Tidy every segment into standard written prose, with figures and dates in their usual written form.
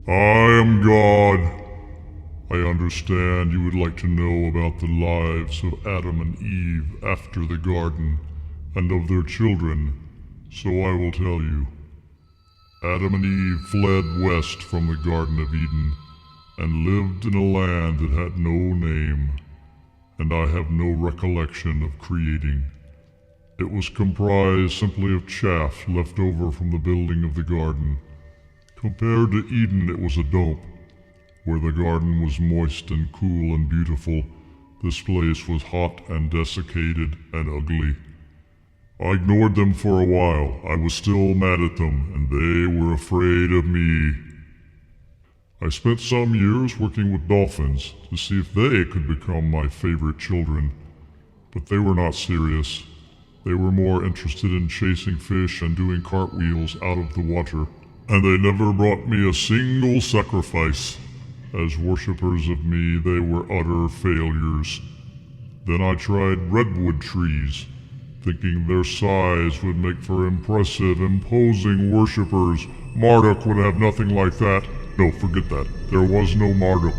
I am God. I understand you would like to know about the lives of Adam and Eve after the garden, and of their children, so I will tell you. Adam and Eve fled west from the Garden of Eden, and lived in a land that had no name, and I have no recollection of creating. It was comprised simply of chaff left over from the building of the garden. Compared to Eden, it was a dump. Where the garden was moist and cool and beautiful, this place was hot and desiccated and ugly. I ignored them for a while. I was still mad at them, and they were afraid of me. I spent some years working with dolphins to see if they could become my favorite children, but they were not serious. They were more interested in chasing fish and doing cartwheels out of the water, and they never brought me a single sacrifice. As worshippers of me, they were utter failures. Then I tried redwood trees, thinking their size would make for impressive, imposing worshippers. Marduk would have nothing like that. No, forget that. There was no Marduk.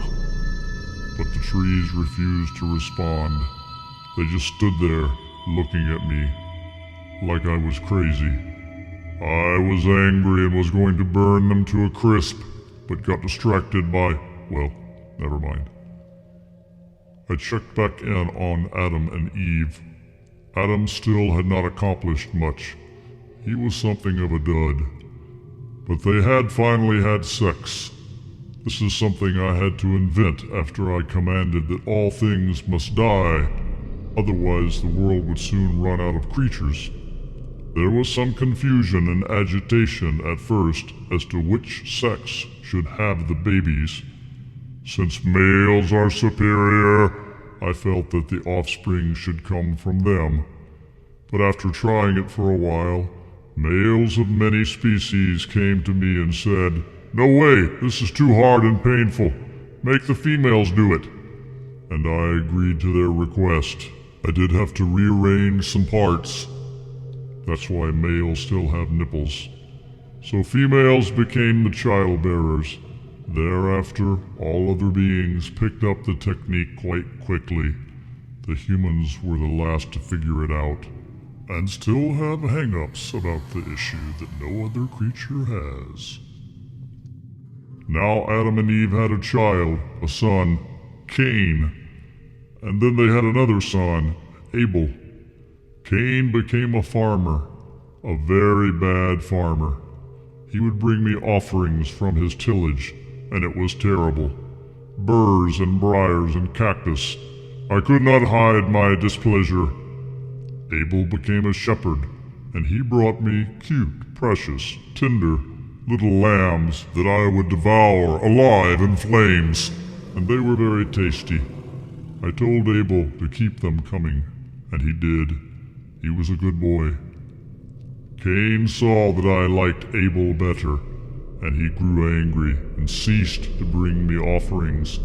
But the trees refused to respond. They just stood there, looking at me, like I was crazy. I was angry and was going to burn them to a crisp, but got distracted by, well, never mind. I checked back in on Adam and Eve. Adam still had not accomplished much. He was something of a dud. But they had finally had sex. This is something I had to invent after I commanded that all things must die. Otherwise, the world would soon run out of creatures. There was some confusion and agitation at first as to which sex should have the babies. Since males are superior, I felt that the offspring should come from them. But after trying it for a while, males of many species came to me and said, "No way, this is too hard and painful. Make the females do it." And I agreed to their request. I did have to rearrange some parts. That's why males still have nipples. So females became the childbearers. Thereafter, all other beings picked up the technique quite quickly. The humans were the last to figure it out, and still have hang-ups about the issue that no other creature has. Now Adam and Eve had a child, a son, Cain, and then they had another son, Abel. Cain became a farmer, a very bad farmer. He would bring me offerings from his tillage, and it was terrible. Burrs and briars and cactus. I could not hide my displeasure. Abel became a shepherd, and he brought me cute, precious, tender, little lambs that I would devour alive in flames, and they were very tasty. I told Abel to keep them coming, and he did. He was a good boy. Cain saw that I liked Abel better, and he grew angry and ceased to bring me offerings.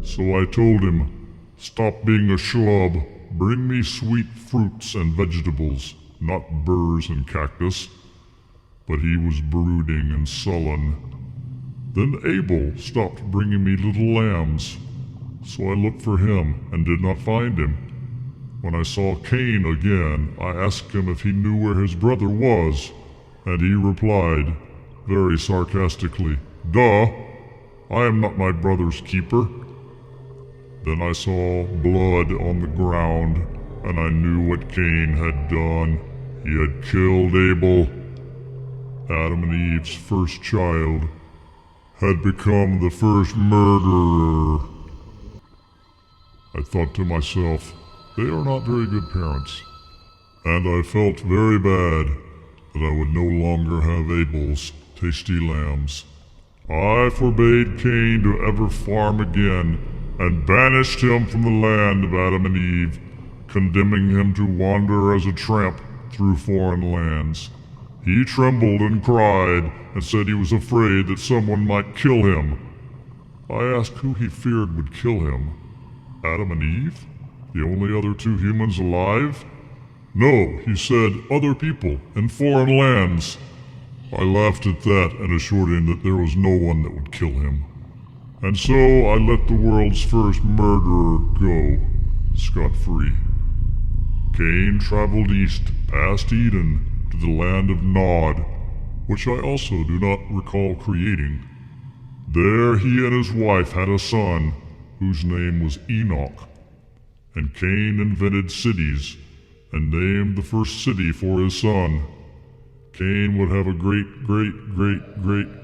So I told him, "Stop being a schlub, bring me sweet fruits and vegetables, not burrs and cactus." But he was brooding and sullen. Then Abel stopped bringing me little lambs, so I looked for him and did not find him. When I saw Cain again, I asked him if he knew where his brother was, and he replied, very sarcastically, "Duh, I am not my brother's keeper." Then I saw blood on the ground, and I knew what Cain had done. He had killed Abel. Adam and Eve's first child had become the first murderer. I thought to myself, they are not very good parents, and I felt very bad that I would no longer have Abel's tasty lambs. I forbade Cain to ever farm again, and banished him from the land of Adam and Eve, condemning him to wander as a tramp through foreign lands. He trembled and cried, and said he was afraid that someone might kill him. I asked who he feared would kill him. Adam and Eve? The only other two humans alive? No, he said, other people in foreign lands. I laughed at that and assured him that there was no one that would kill him. And so I let the world's first murderer go, scot-free. Cain traveled east past Eden to the land of Nod, which I also do not recall creating. There he and his wife had a son whose name was Enoch. And Cain invented cities and named the first city for his son. Cain would have a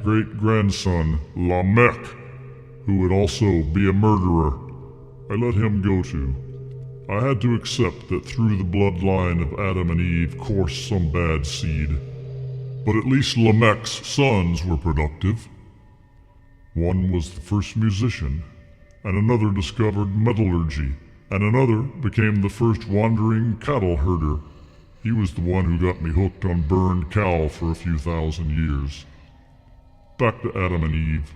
great-grandson, Lamech, who would also be a murderer. I let him go too. I had to accept that through the bloodline of Adam and Eve coursed some bad seed. But at least Lamech's sons were productive. One was the first musician, and another discovered metallurgy, and another became the first wandering cattle herder. He was the one who got me hooked on burned cow for a few thousand years. Back to Adam and Eve.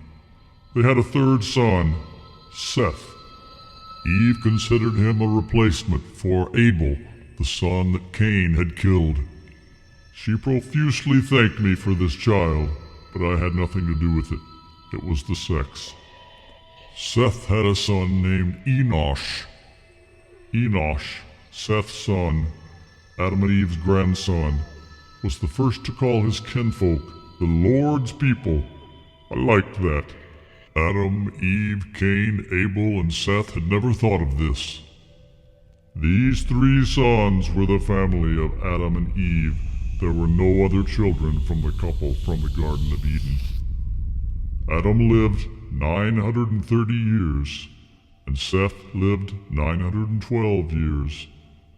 They had a third son, Seth. Eve considered him a replacement for Abel, the son that Cain had killed. She profusely thanked me for this child, but I had nothing to do with it. It was the sex. Seth had a son named Enosh. Enosh, Seth's son, Adam and Eve's grandson, was the first to call his kinfolk the Lord's people. I liked that. Adam, Eve, Cain, Abel, and Seth had never thought of this. These three sons were the family of Adam and Eve. There were no other children from the couple from the Garden of Eden. Adam lived 930 years, and Seth lived 912 years,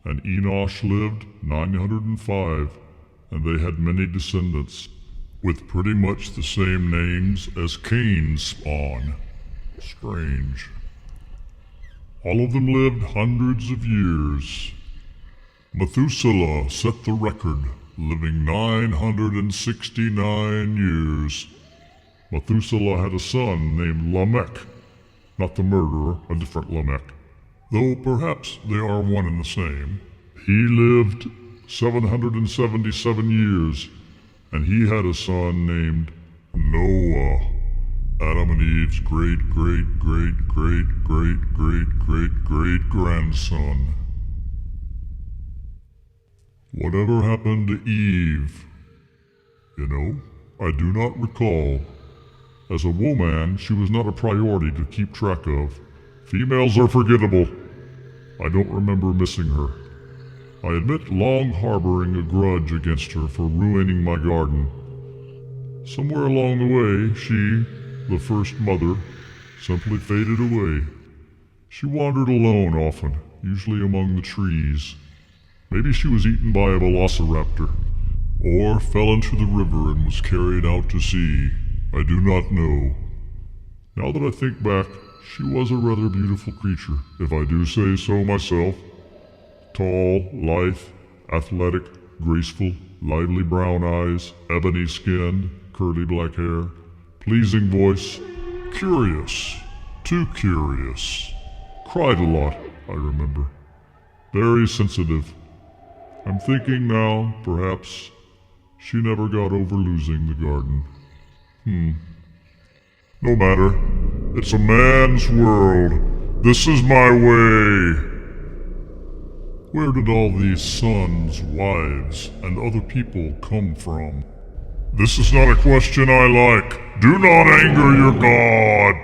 and Enosh lived 905, and they had many descendants, with pretty much the same names as Cain's spawn. Strange. All of them lived hundreds of years. Methuselah set the record, living 969 years. Methuselah had a son named Lamech, not the murderer, a different Lamech, though perhaps they are one and the same. He lived 777 years, and he had a son named Noah, Adam and Eve's great-grandson. Whatever happened to Eve? You know, I do not recall. As a woman, she was not a priority to keep track of. Females are forgettable. I don't remember missing her. I admit long harboring a grudge against her for ruining my garden. Somewhere along the way, she, the first mother, simply faded away. She wandered alone often, usually among the trees. Maybe she was eaten by a velociraptor, or fell into the river and was carried out to sea. I do not know. Now that I think back, she was a rather beautiful creature, if I do say so myself. Tall, lithe, athletic, graceful, lively brown eyes, ebony skinned, curly black hair, pleasing voice, curious, too curious. Cried a lot, I remember. Very sensitive. I'm thinking now, perhaps, she never got over losing the garden. No matter. It's a man's world. This is my way. Where did all these sons, wives, and other people come from? This is not a question I like. Do not anger your God.